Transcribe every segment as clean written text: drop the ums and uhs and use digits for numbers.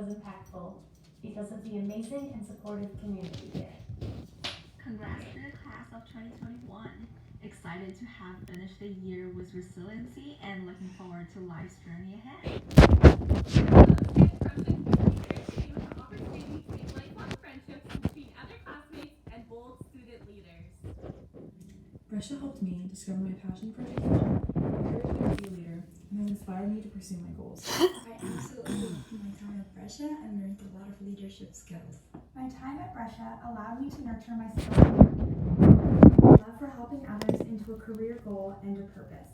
was impactful because of the amazing and supportive community here. Congrats to the class of 2021. Excited to have finished the year with resiliency and looking forward to life's journey ahead. Opportunities to make lifelong friendships between other classmates and bold student leaders. Brescia helped me discover my passion for education, encouraged me to be a leader, and has inspired me to pursue my goals. I absolutely loved my time at Brescia and learned a lot of leadership skills. My time at Brescia allowed me to nurture my skills, love for helping others into a career goal and a purpose.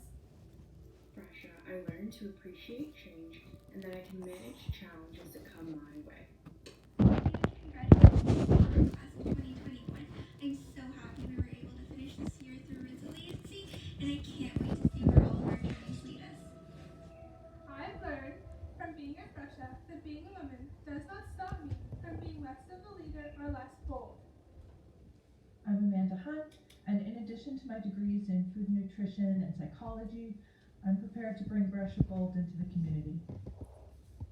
Brescia, I learned to appreciate change and that I can manage challenges that come my way. Congratulations on our class of 2021. I'm so happy we were able to finish this year through resiliency, and I can't wait to see where all of our journeys lead us. I've learned from being at Brescia that being a woman does not stop me from being less of a leader or less bold. I'm Amanda Hunt, and in addition to my degrees in food nutrition and psychology, I'm prepared to bring Brescia Bold into the community.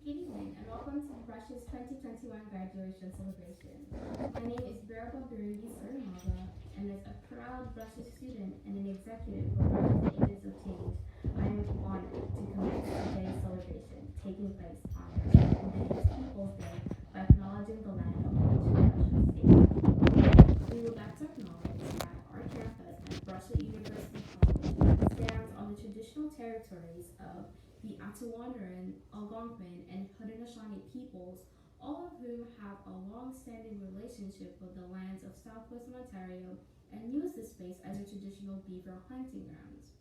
Good evening and welcome to Brescia's 2021 graduation celebration. My name is Beraba Birigi Sarumaga, and as a proud Brescia student and an executive for Brescia's Agents of Change, I am honored to commence today's celebration taking place on Indigenous Peoples Day by acknowledging the land on which Brescia stands. We would like to acknowledge that our campus at Brescia University College stands on the traditional territories of the Atawandaran, Algonquin, and Haudenosaunee peoples, all of whom have a long-standing relationship with the lands of southwestern Ontario and use this space as their traditional beaver hunting grounds.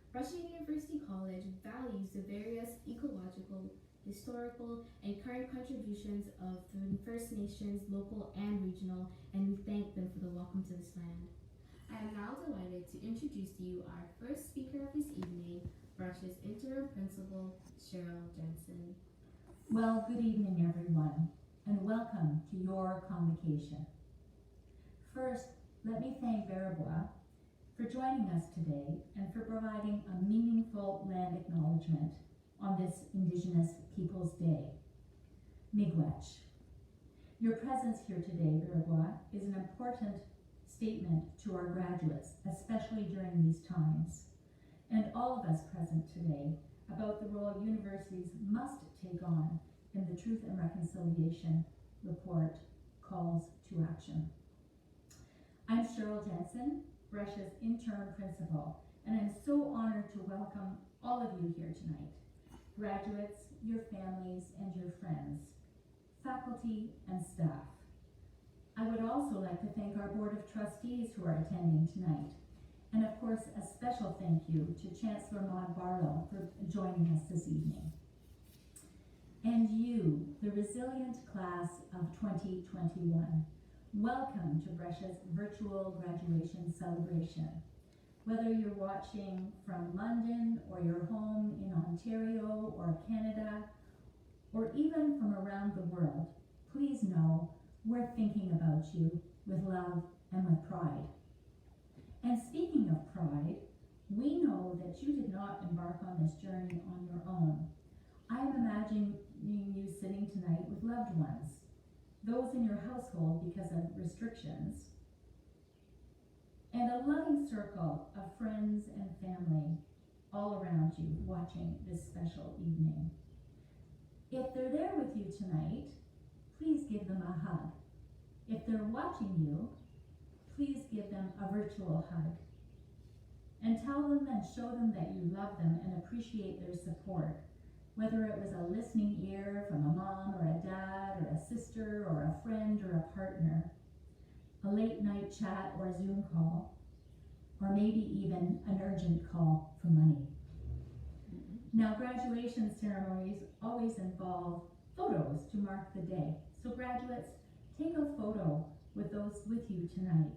Brescia University College values the various ecological, historical, and current contributions of the First Nations, local and regional, and we thank them for the welcome to this land. I am now delighted to introduce to you our first speaker of this evening, Brescia's interim principal, Cheryl Jensen. Well, good evening, everyone, and welcome to your convocation. First, let me thank Barabua for joining us today and for providing a meaningful land acknowledgement on this Indigenous Peoples Day. Miigwech. Your presence here today, Barabua, is an important statement to our graduates, especially during these times, and all of us present today, about the role universities must take on in the Truth and Reconciliation Report calls to action. I'm Cheryl Jensen, Brescia's interim principal, and I'm so honored to welcome all of you here tonight, graduates, your families, and your friends, faculty, and staff. I would also like to thank our Board of Trustees who are attending tonight, and of course, a special thank you to Chancellor Maud Barlow for joining us this evening. And you, the resilient class of 2021, welcome to Brescia's virtual graduation celebration. Whether you're watching from London or your home in Ontario or Canada, or even from around the world, please know we're thinking about you with love and with pride. And speaking of pride, we know that you did not embark on this journey on your own. I am imagining you sitting tonight with loved ones, those in your household because of restrictions, and a loving circle of friends and family all around you watching this special evening. If they're there with you tonight, please give them a hug. If they're watching you, please give them a virtual hug. And tell them and show them that you love them and appreciate their support, whether it was a listening ear from a mom or a dad or a sister or a friend or a partner, a late night chat or Zoom call, or maybe even an urgent call for money. Now, graduation ceremonies always involve photos to mark the day. So graduates, take a photo with those with you tonight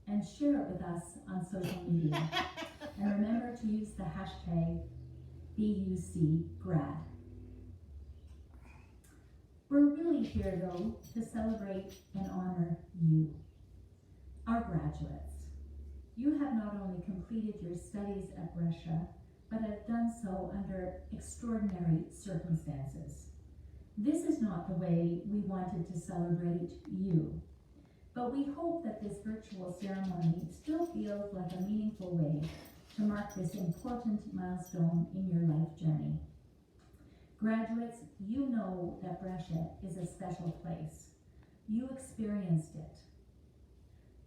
and share it with us on social media. And remember to use the hashtag BUCGrad. We're really here, though, to celebrate and honor you, our graduates. You have not only completed your studies at Brescia, but have done so under extraordinary circumstances. This is not the way we wanted to celebrate you, but we hope that this virtual ceremony still feels like a meaningful way to mark this important milestone in your life journey. Graduates, you know that Brescia is a special place. You experienced it.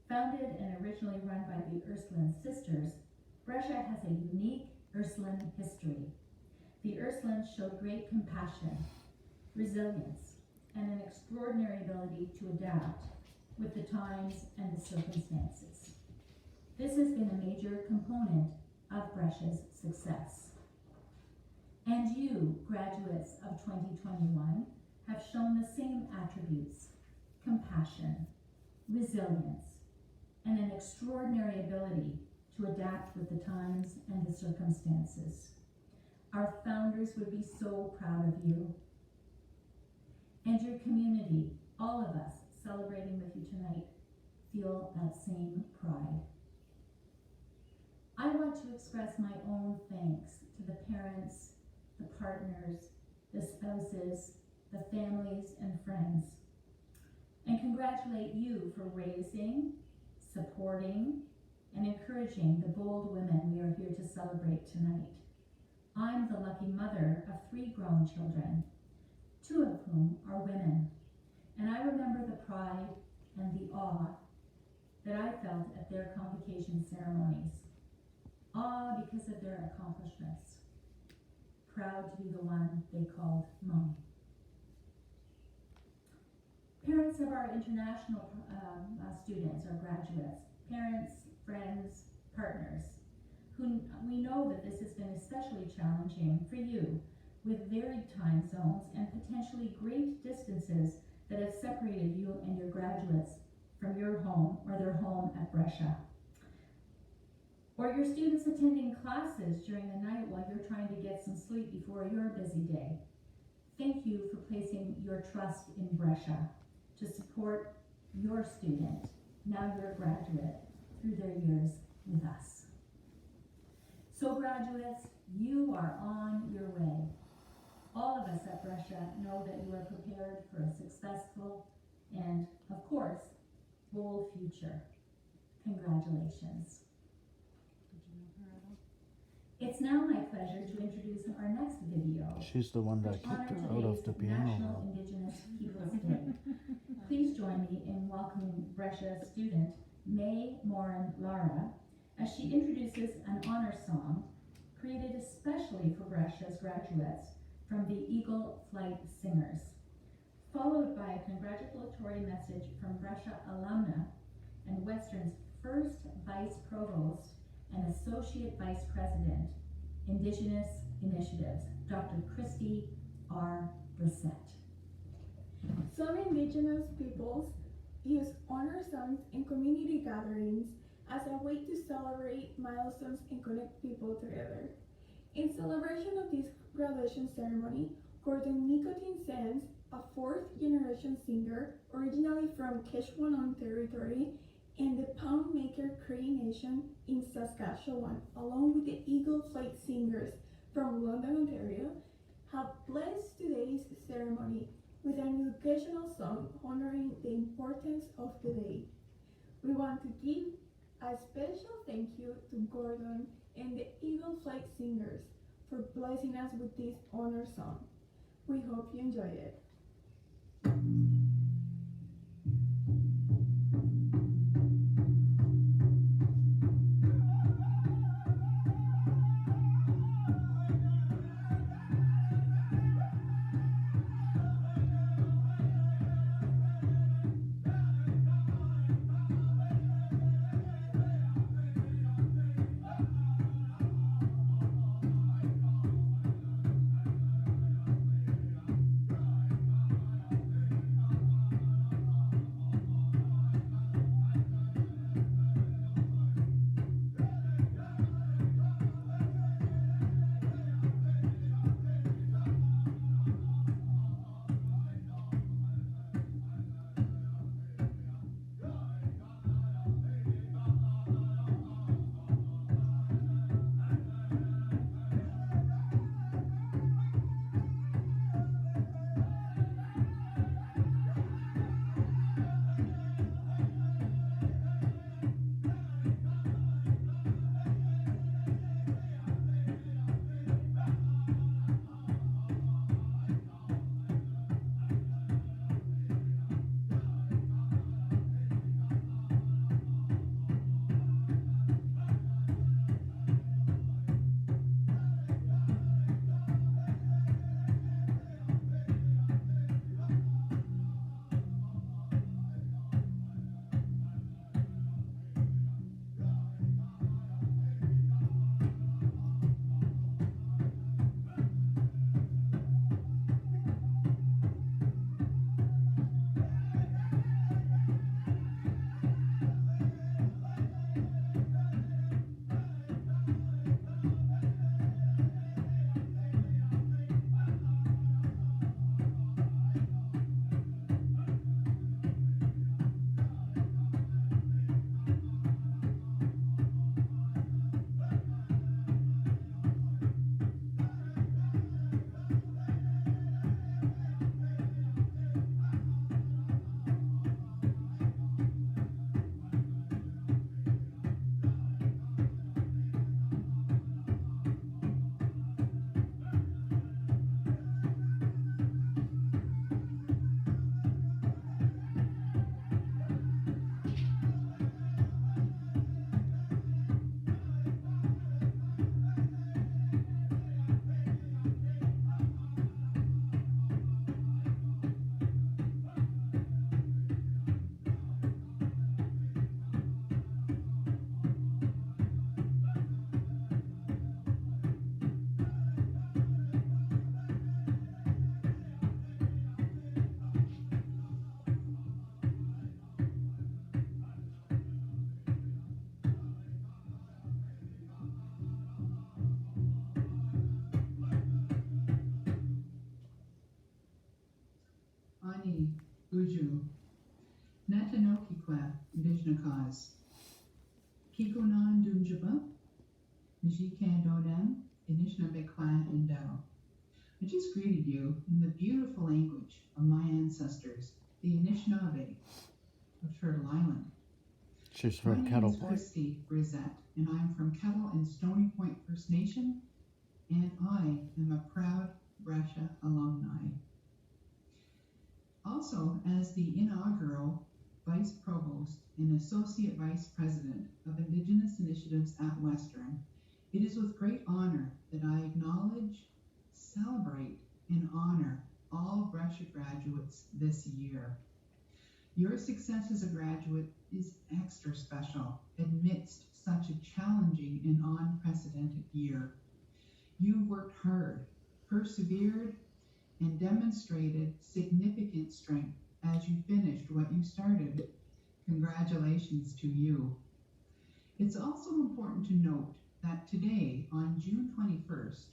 Founded and originally run by the Ursuline Sisters, Brescia has a unique Ursuline history. The Ursulines showed great compassion, resilience, and an extraordinary ability to adapt with the times and the circumstances. This has been a major component of Brescia's success. And you, graduates of 2021, have shown the same attributes: compassion, resilience, and an extraordinary ability to adapt with the times and the circumstances. Our founders would be so proud of you. And your community, all of us celebrating with you tonight, feel that same pride. I want to express my own thanks to the parents, the partners, the spouses, the families and friends, and congratulate you for raising, supporting, and encouraging the bold women we are here to celebrate tonight. I'm the lucky mother of 3 grown children, 2 of whom are women, and I remember the pride and the awe that I felt at their convocation ceremonies. Awe because of their accomplishments. Proud to be the one they called Mom. Parents of our international students, our graduates, parents, friends, partners, who we know that this has been especially challenging for you, with varied time zones and potentially great distances that have separated you and your graduates from your home or their home at Brescia. Or your students attending classes during the night while you're trying to get some sleep before your busy day. Thank you for placing your trust in Brescia to support your student, now your graduate, through their years with us. So graduates, you are on your way. All of us at Brescia know that you are prepared for a successful and, of course, bold future. Congratulations. It's now my pleasure to introduce our next video. She's the one that kicked her out of the piano National room. Indigenous Peoples Day. Please join me in welcoming Brescia student May Morin Lara as she introduces an honor song created especially for Brescia's graduates from the Eagle Flight Singers, followed by a congratulatory message from Brescia alumna and Western's first Vice Provost and Associate Vice President, Indigenous Initiatives, Dr. Christy R. Brissett. Some Indigenous peoples use honor songs in community gatherings as a way to celebrate milestones and connect people together. In celebration of this graduation ceremony, Gordon Nicotine Sands, a 4th-generation singer originally from Quechua territory and the Poundmaker Cree Nation in Saskatchewan, along with the Eagle Flight Singers from London, Ontario, have blessed today's ceremony with an educational song honoring the importance of the day. We want to give a special thank you to Gordon and the Eagle Flight Singers for blessing us with this honor song. We hope you enjoy it. Ani Uju, Natanokikwa Vishnakas, Kikunan Dunjaba, Mijikan Dodam, Inishnabekwa Indao. I just greeted you in the beautiful language of my ancestors, the Anishinaabe of Turtle Island. She's My from name Kettle is Point. Christy Brissette, and I'm from Kettle and Stony Point First Nation, and I am a proud Brescia alumni. Also, as the inaugural Vice Provost and Associate Vice President of Indigenous Initiatives at Western, it is with great honor that I acknowledge, celebrate, and honor all Brescia graduates this year. Your success as a graduate is extra special amidst such a challenging and unprecedented year. You worked hard, persevered, and demonstrated significant strength as you finished what you started. Congratulations to you. It's also important to note that today, on June 21st,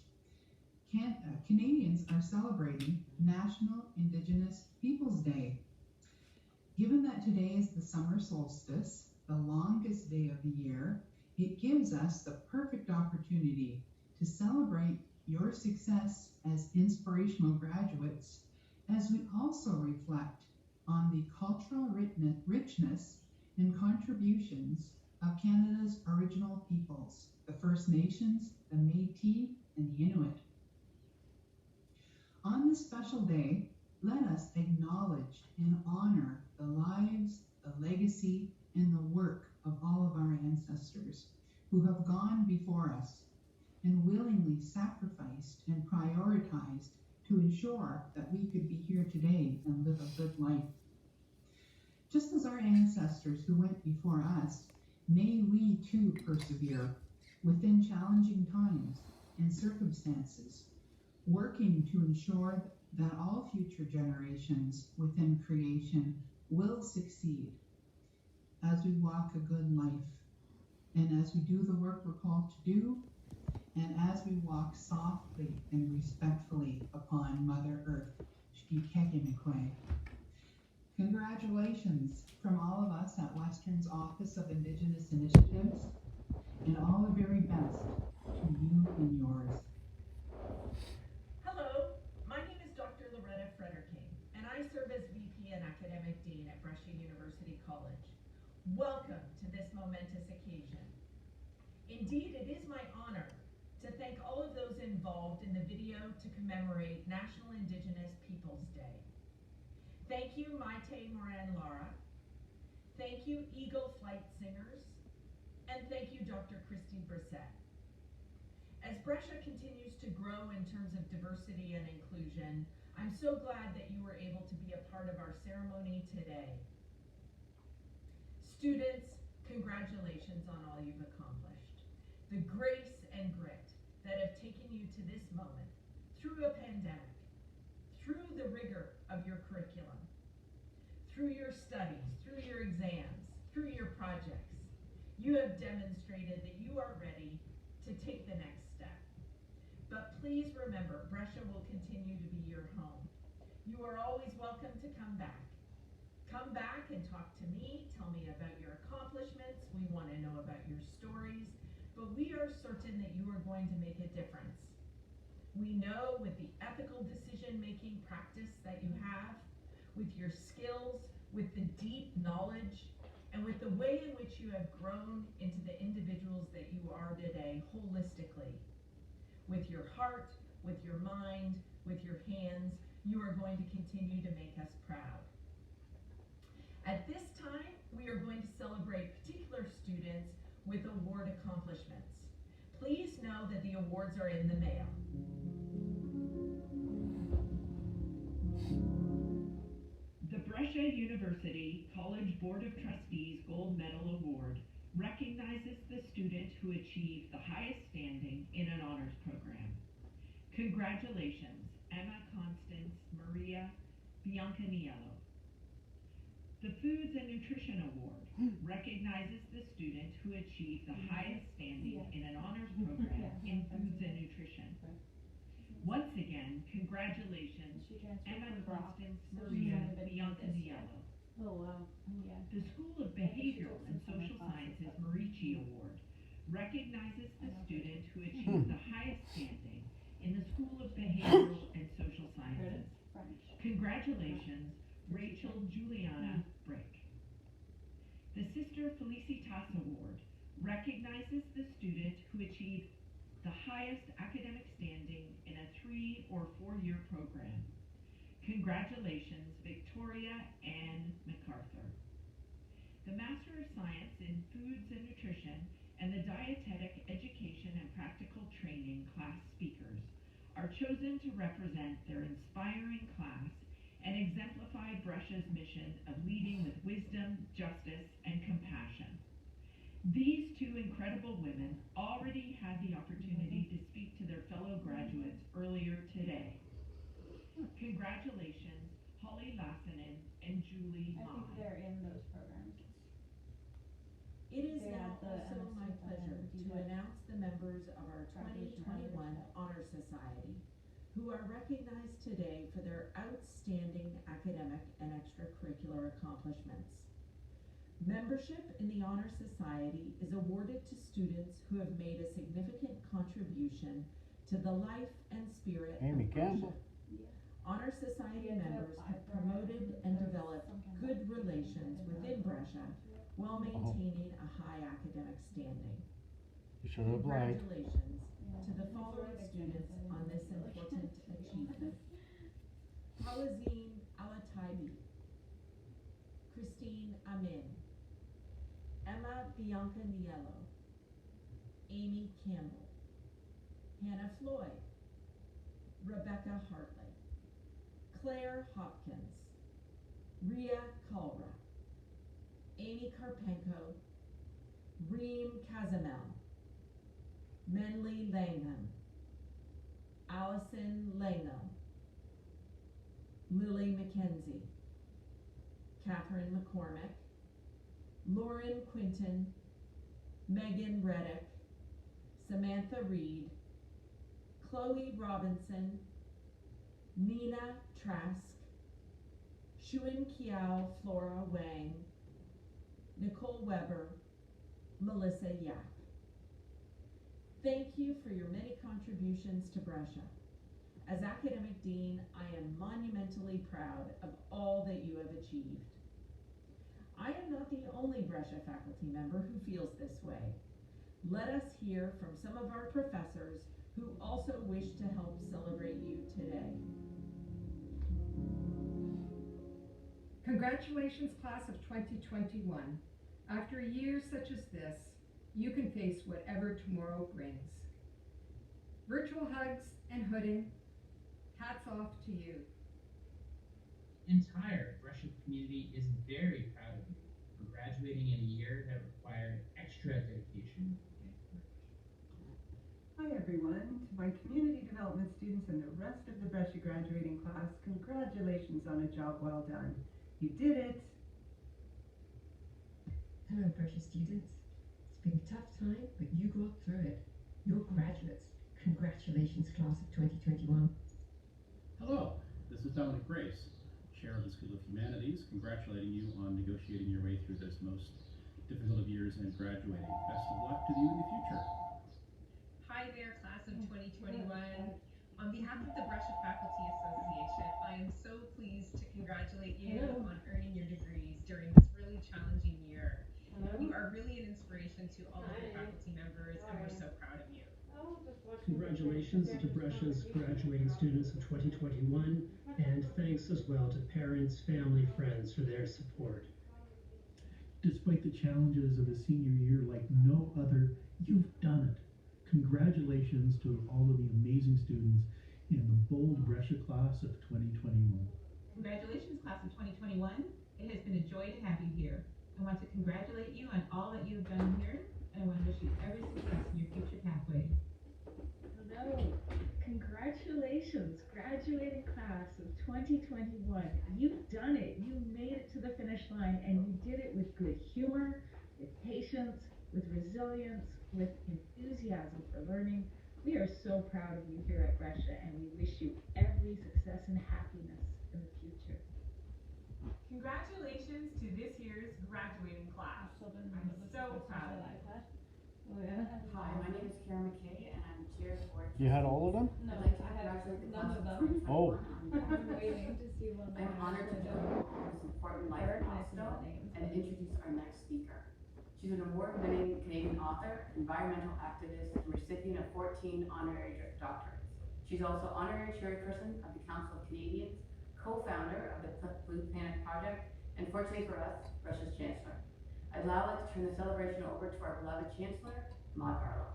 Canadians are celebrating National Indigenous Peoples Day. Given that today is the summer solstice, the longest day of the year, it gives us the perfect opportunity to celebrate your success as inspirational graduates, as we also reflect on the cultural richness and contributions of Canada's original peoples, the First Nations, the Métis, and the Inuit. On this special day, let us acknowledge and honor the lives, the legacy, and the work of all of our ancestors who have gone before us and willingly sacrificed and prioritized to ensure that we could be here today and live a good life. Just as our ancestors who went before us, may we too persevere within challenging times and circumstances, working to ensure that all future generations within creation will succeed as we walk a good life and as we do the work we're called to do, and as we walk softly and respectfully upon Mother Earth. Congratulations from all of us at Western's Office of Indigenous Initiatives, and all the very best to you and yours. Hello, my name is Dr. Loretta Frederking, and I serve as VP and Academic Dean at Brescia University College. Welcome to this momentous occasion. Indeed, it is my honor to thank all of those involved in the video to commemorate National Indigenous Peoples Day. Thank you, Maite Moran Lara. Thank you, Eagle Flight Singers. And thank you, Dr. Christy Brissette. As Brescia continues to grow in terms of diversity and inclusion, I'm so glad that you were able to be a part of our ceremony today. Students, congratulations on all you've accomplished. The grace and grit that have taken you to this moment through a pandemic, through the rigor of your curriculum, through your studies, through your exams, through your projects, you have demonstrated that you are ready to take the next step. But please remember, Brescia will continue to be your home. You are always welcome to come back. Come back and talk to me, tell me about your accomplishments. We want to know about your stories, but we are certain that you are going to make a difference. We know with the ethical decision-making practice that you have, with your skills, with the deep knowledge, and with the way in which you have grown into the individuals that you are today holistically. With your heart, with your mind, with your hands, you are going to continue to make us proud. At this time, we are going to celebrate particular students with award accomplishments. Please know that the awards are in the mail. The Brescia University College Board of Trustees Gold Medal Award recognizes the student who achieved the highest standing in an honors program. Congratulations, Emma Constance Maria Biancaniello. The Foods and Nutrition Award recognizes the student who achieved the highest standing in an honors program in foods and nutrition. Once again, congratulations, Emma Constance Maria Biancandiello. Oh, wow. Yeah. The School of Behavioral and Social Sciences Marici Award recognizes the student who achieved the highest standing in the School of Behavioral and Social Sciences. Congratulations, Rachel Juliana Brick. The Sister Felicitas Award recognizes the student who achieved the highest academic standing in a 3 or 4-year program. Congratulations, Victoria Ann MacArthur. The Master of Science in Foods and Nutrition and the Dietetic Education and Practical Training class speakers are chosen to represent their inspiring class and exemplify Brescia's mission of leading with wisdom, justice, and compassion. These two incredible women already had the opportunity to speak to their fellow graduates earlier today. Congratulations, Holly Lassinen and Julie I Maughan. think they're in those programs. It is They now had the also MS my with pleasure them. to announce the members of our Graduation 2021 honours. Honor Society, who are recognized today for their outstanding academic and extracurricular accomplishments. Membership in the Honor Society is awarded to students who have made a significant contribution to the life and spirit Amy of Brescia. Campbell. Honor Society members have promoted and developed good relations within Brescia while maintaining a high academic standing. You should have lied. Congratulations to the following students on this important achievement. Halazine Alataibi, Christine Amin, Emma Biancandiello, Amy Campbell, Hannah Floyd, Rebecca Hartley, Claire Hopkins, Ria Kalra, Amy Karpenko, Reem Kazamel, Menli Langham, Allison Langham, Lily McKenzie, Catherine McCormick, Lauren Quinton, Megan Reddick, Samantha Reed, Chloe Robinson, Nina Trask, Shuin Kiao Flora Wang, Nicole Weber, Melissa Yap. Thank you for your many contributions to Brescia. As Academic Dean, I am monumentally proud of all that you have achieved. I am not the only Brescia faculty member who feels this way. Let us hear from some of our professors who also wish to help celebrate you today. Congratulations, class of 2021. After a year such as this, you can face whatever tomorrow brings. Virtual hugs and hooding, hats off to you. Entire Brescia community is very proud of you for graduating in a year that required extra dedication and courage. Hi everyone, to my community development students and the rest of the Brescia graduating class, congratulations on a job well done. You did it! Hello, Brescia students. It's been a tough time, but you got through it. You're graduates. Congratulations, class of 2021. Hello, this is Dominic Grace, Chair of the School of Humanities, congratulating you on negotiating your way through this most difficult of years and graduating. Best of luck to you in the future. Hi there, class of 2021. On behalf of the Brescia Faculty Association, I am so pleased to congratulate you on earning your degrees during this really challenging year. You are really an inspiration to all of your faculty members, and we're so proud of you. Congratulations to Brescia's graduating students of 2021, and thanks as well to parents, family, friends for their support. Despite the challenges of a senior year like no other, you've done it. Congratulations to all of the amazing students in the bold Brescia class of 2021. Congratulations, class of 2021. It has been a joy to have you here. I want to congratulate you on all that you have done here, and I want to wish you every success in your future pathways. Hello, congratulations, graduating class of 2021. You've done it. You made it to the finish line, and you did it with good humor, with patience, with resilience, with enthusiasm for learning. We are so proud of you here at Brescia, and we Congratulations to this year's graduating class. I'm so proud of you. Oh, yeah. Hi, my name is Karen McKay, and I'm chair for. You had all of them? I'd like to congratulate the class of 2021 Oh. on Waiting to see one I'm honored to join this important life milestone and introduce our next speaker. She's an award-winning Canadian author, environmental activist, and recipient of 14 honorary doctorates. She's also honorary chairperson of the Council of Canadians, co-founder of the Blue Planet Project, and fortunately for us, Russia's Chancellor. I'd now like to turn the celebration over to our beloved Chancellor, Maud Barlow.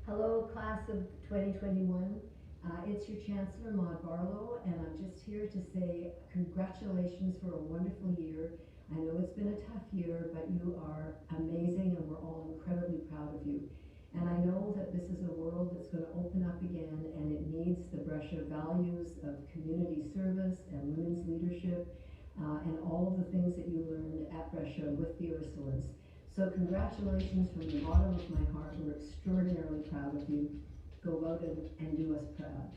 Hello, class of 2021. It's your Chancellor, Maud Barlow, and I'm just here to say congratulations for a wonderful year. I know it's been a tough year, but you are amazing and we're all incredibly proud of you. And I know that this is a world that's going to open up again, and it needs the Brescia values of community service and women's leadership, and all of the things that you learned at Brescia with the Ursulines. So congratulations from the bottom of my heart. We're extraordinarily proud of you. Go out and do us proud.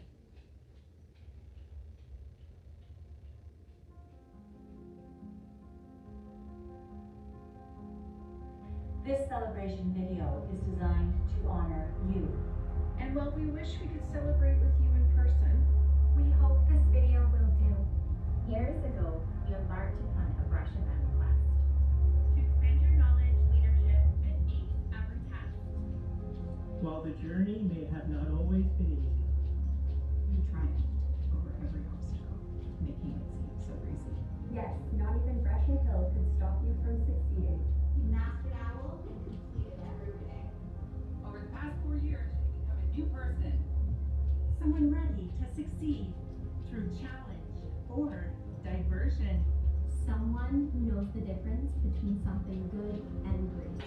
This celebration video is designed to honor you. And while we wish we could celebrate with you in person, We hope this video will do. Years ago, you embarked upon a Brescia Map quest. To expand your knowledge, leadership, and ace every task. While the journey may have not always been easy, You triumphed over every obstacle, making it seem so easy. Yes, not even Brescia Hill could stop you from succeeding. You mastered OWL and completed every day. Over the past 4 years, you become a new person. Someone ready to succeed. Through challenge or diversion. Someone who knows the difference between something good and great.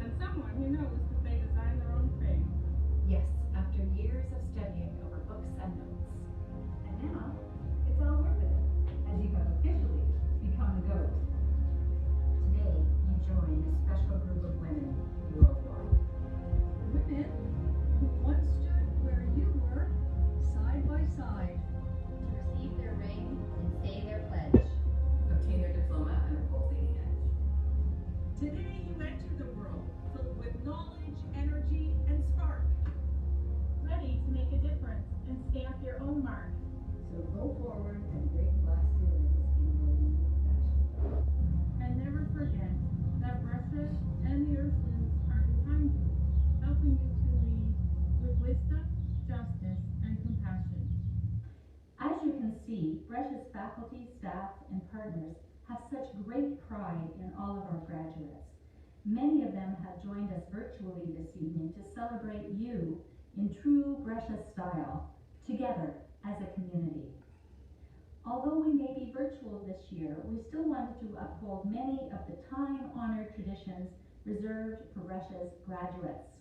and someone who knows that they design their own fate. Yes, after years of studying over books and notes. And now, it's all worth it, as you have officially become the GOAT. Today, you join a special group of women worldwide. Women who once stood where you were, side by side. To receive their ring and say their pledge. Obtain their diploma and are both leading edge. Today you enter the world filled with knowledge, energy, and spark. Ready to make a difference and stamp your own mark. So go forward and break glass ceilings in your unique fashion. And never forget that Brescia and the Ursulines are behind you, helping you to lead with wisdom, justice, and compassion. As you can see, Brescia's faculty, staff, and partners have such great pride in all of our graduates. Many of them have joined us virtually this evening to celebrate you in true Brescia style, together as a community. Although we may be virtual this year, we still wanted to uphold many of the time-honored traditions reserved for Brescia's graduates.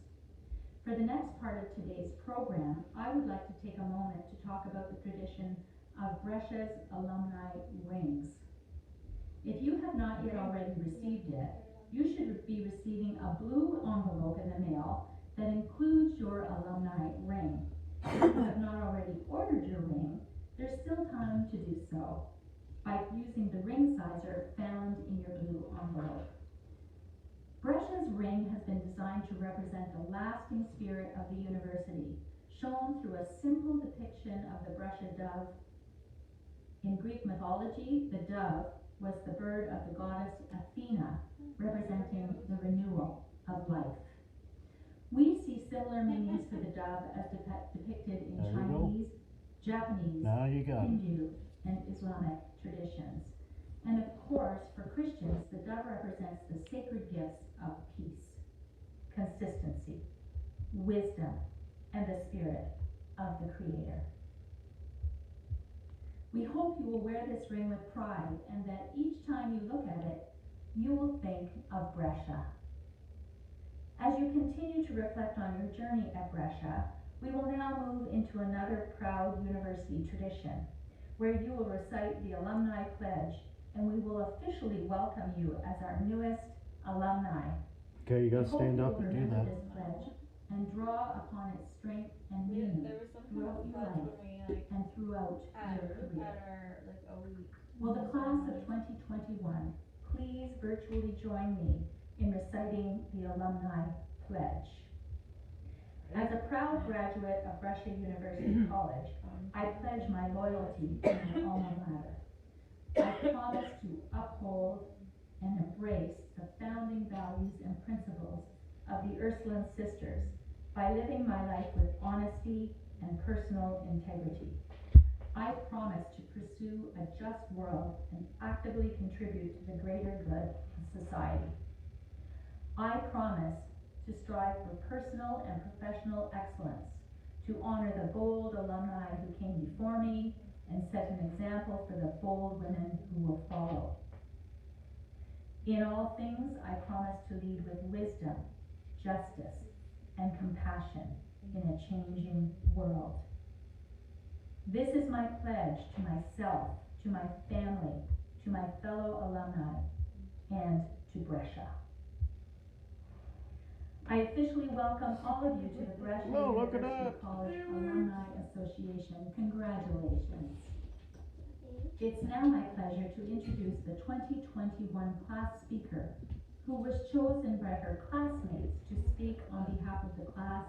For the next part of today's program, I would like to take a moment to talk about the tradition of Brescia's alumni rings. If you have not yet already received it, you should be receiving a blue envelope in the mail that includes your alumni ring. If you have not already ordered your ring, there's still time to do so by using the ring sizer found in your blue envelope. Brescia's ring has been designed to represent the lasting spirit of the university, shown through a simple depiction of the Brescia dove. In Greek mythology, the dove was the bird of the goddess Athena, representing the renewal of life. We see similar meanings for the dove as depicted in There you go. Chinese, Japanese, Now you got it. Hindu, and Islamic traditions. And of course, for Christians, the dove represents the sacred gifts of peace, consistency, wisdom, and the spirit of the Creator. We hope you will wear this ring with pride, and that each time you look at it, you will think of Brescia. As you continue to reflect on your journey at Brescia, we will now move into another proud university tradition, where you will recite the alumni pledge, and we will officially welcome you as our newest alumni. Okay, you gotta We hope stand you up will and do remember that. this pledge and draw upon its strength and meaning throughout your life and throughout your career. Will the class of 2021 please virtually join me in reciting the alumni pledge? As a proud graduate of Brescia University College, I pledge my loyalty to my alma mater. I promise to uphold and embrace the founding values and principles of the Ursuline Sisters by living my life with honesty and personal integrity. I promise to pursue a just world and actively contribute to the greater good of society. I promise to strive for personal and professional excellence, to honor the bold alumni who came before me and set an example for the bold women who will follow. In all things, I promise to lead with wisdom, justice, and compassion in a changing world. This is my pledge to myself, to my family, to my fellow alumni, and to Brescia. I officially welcome all of you to the Brescia University College Alumni Association. Congratulations. It's now my pleasure to introduce the 2021 class speaker, who was chosen by her classmates to speak on behalf of the class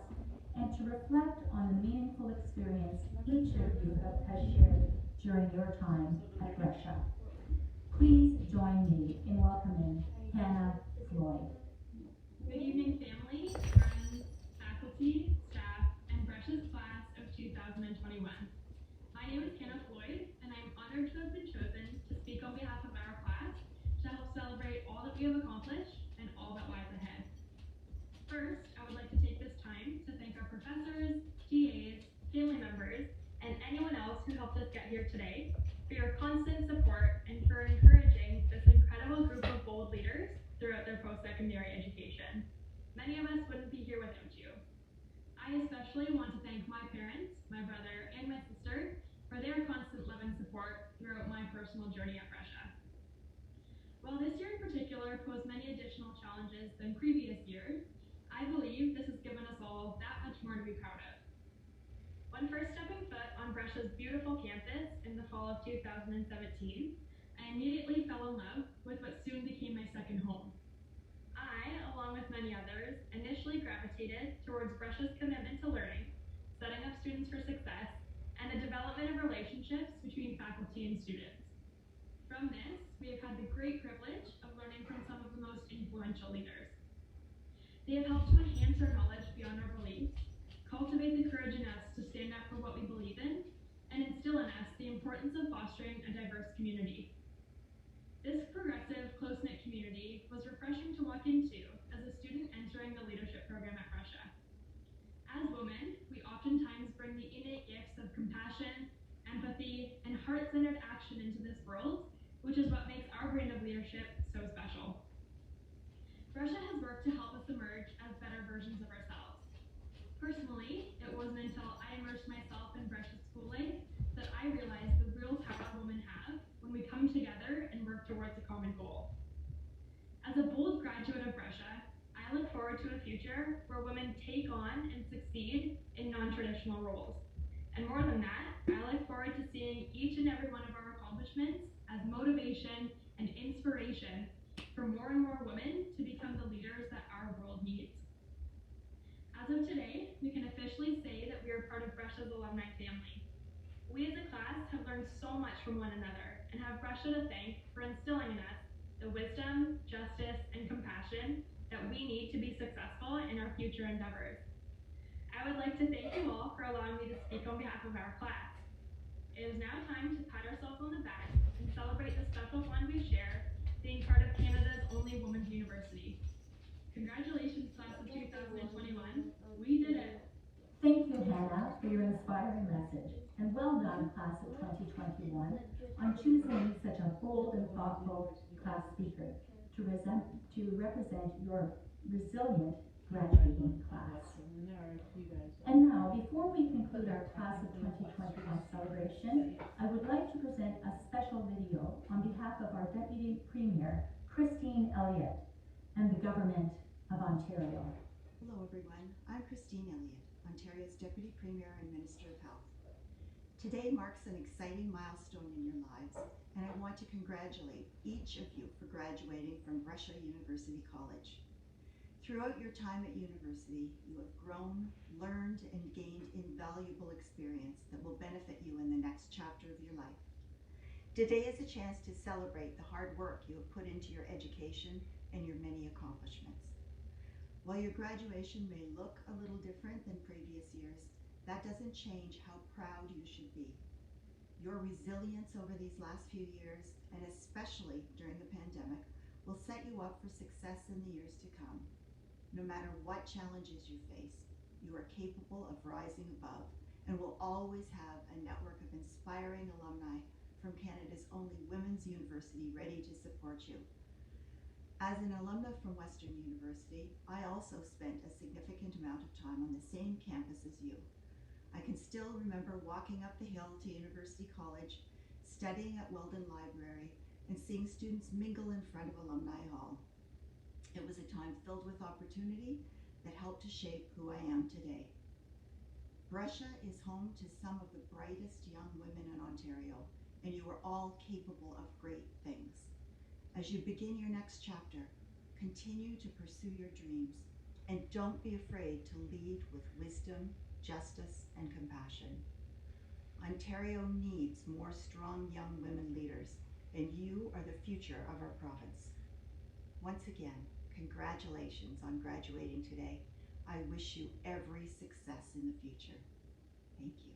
and to reflect on the meaningful experience each of you has shared during your time at Brescia. Please join me in welcoming Hannah Floyd. Good evening, family, friends, faculty, staff, and Brescia's class of 2021. My name is Hannah Floyd, and I'm honored to have been chosen to speak on behalf of our class to help celebrate all that we have accomplished and all that lies ahead. First, I would like to take this time to thank our professors, TAs, family members, and anyone else who helped us get here today for your constant support and for encouraging this incredible group of bold leaders throughout their post-secondary education. Many of us wouldn't be here without you. I especially want to thank my parents, my brother, and my sister for their constant love and support throughout my personal journey at Brescia. While this year in particular posed many additional challenges than previous years, I believe this has given us all that much more to be proud of. When first stepping foot on Brescia's beautiful campus in the fall of 2017, I immediately fell in love with what soon became my second home. I, along with many others, initially gravitated towards Brescia's commitment to learning, setting up students for success, and the development of relationships between faculty and students. From this, we have had the great privilege of learning from some of the most influential leaders. They have helped to enhance our knowledge beyond our beliefs, cultivate the courage in us to stand up for what we believe in, and instill in us the importance of fostering a diverse community. This progressive, close-knit community was refreshing to walk into as a student entering the leadership program at Brescia. As women, we oftentimes bring the innate gifts of compassion, empathy, and heart-centered action into this world, which is what makes our brand of leadership so special. Brescia has worked to help us emerge as better versions of ourselves. Personally, it wasn't until I immersed myself in Brescia's school life that I realized the real power women have when we come together and work towards a common goal. As a bold graduate of Brescia, I look forward to a future where women take on and succeed in non-traditional roles. And more than that, I look forward to seeing each and every one of our accomplishments as motivation and inspiration for more and more women to become the leaders that our world needs. As of today, we can officially say that we are part of Brescia's alumni family. We as a class have learned so much from one another and have Brescia to thank for instilling in us the wisdom, justice, and compassion that we need to be successful in our future endeavors. I would like to thank you all for allowing me to speak on behalf of our class. It is now time to pat ourselves on the back and celebrate the special bond we share, being part of Canada's only women's university. Congratulations, class of 2021. We did it. Thank you, Hannah, for your inspiring message. And well done, class of 2021, on choosing such a bold and thoughtful class speaker to represent your resilient graduating class. And now, before we conclude our class of 2021 celebration, I would like to present a special video on behalf of our Deputy Premier, Christine Elliott, and the Government of Ontario. Hello everyone, I'm Christine Premier and Minister of Health. Today marks an exciting milestone in your lives, and I want to congratulate each of you for graduating from Brescia University College. Throughout your time at university, you have grown, learned, and gained invaluable experience that will benefit you in the next chapter of your life. Today is a chance to celebrate the hard work you have put into your education and your many accomplishments. While your graduation may look a little different than previous years, that doesn't change how proud you should be. Your resilience over these last few years, and especially during the pandemic, will set you up for success in the years to come. No matter what challenges you face, you are capable of rising above and will always have a network of inspiring alumni from Canada's only women's university ready to support you. As an alumna from Western University, I also spent a significant amount of time on the same campus as you. I can still remember walking up the hill to University College, studying at Weldon Library, and seeing students mingle in front of Alumni Hall. It was a time filled with opportunity that helped to shape who I am today. Brescia is home to some of the brightest young women in Ontario, and you are all capable of great things. As you begin your next chapter, continue to pursue your dreams, and don't be afraid to lead with wisdom, justice, and compassion. Ontario needs more strong young women leaders, and you are the future of our province. Once again, congratulations on graduating today. I wish you every success in the future. Thank you.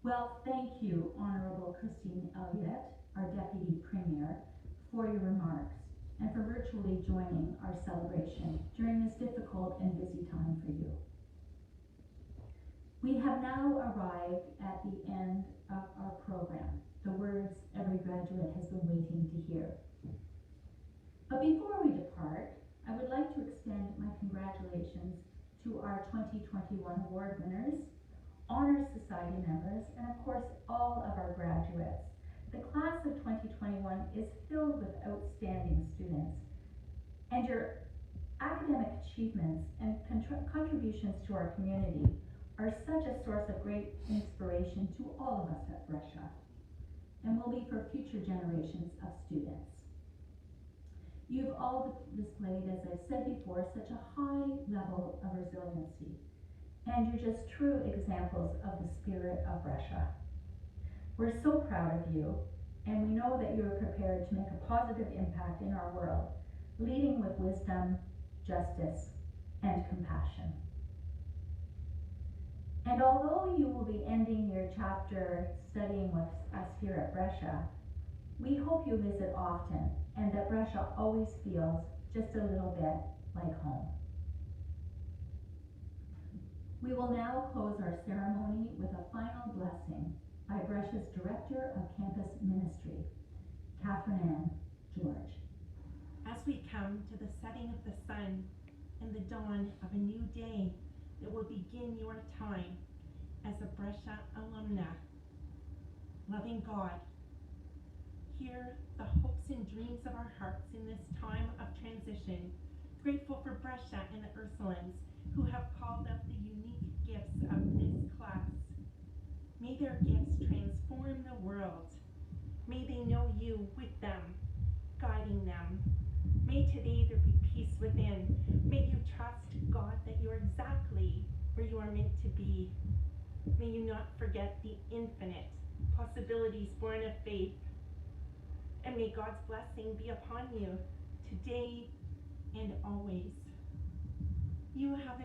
Well, thank you, Honourable Christine Elliott, our Deputy Premier, for your remarks and for virtually joining our celebration during this difficult and busy time for you. We have now arrived at the end of our program, the words every graduate has been waiting to hear. But before we depart, I would like to extend my congratulations to our 2021 award winners, Honor Society members, and of course all of our graduates. The class of 2021 is filled with outstanding students, and your academic achievements and contributions to our community are such a source of great inspiration to all of us at Brescia, and will be for future generations of students. You've all displayed, as I've said before, such a high level of resiliency, and you're just true examples of the spirit of Brescia. We're so proud of you, and we know that you are prepared to make a positive impact in our world, leading with wisdom, justice, and compassion. And although you will be ending your chapter studying with us here at Brescia, we hope you visit often and that Brescia always feels just a little bit like home. We will now close our ceremony with a final blessing by Brescia's Director of Campus Ministry, Catherine Ann George. As we come to the setting of the sun and the dawn of a new day that will begin your time as a Brescia alumna, loving God, hear the hopes and dreams of our hearts in this time of transition, grateful for Brescia and the Ursulines who have called out the unique gifts of this class. May their gifts transform the world. May they know you with them, guiding them. May today there be peace within. May you trust God that you are exactly where you are meant to be. May you not forget the infinite possibilities born of faith. And may God's blessing be upon you today and always. You have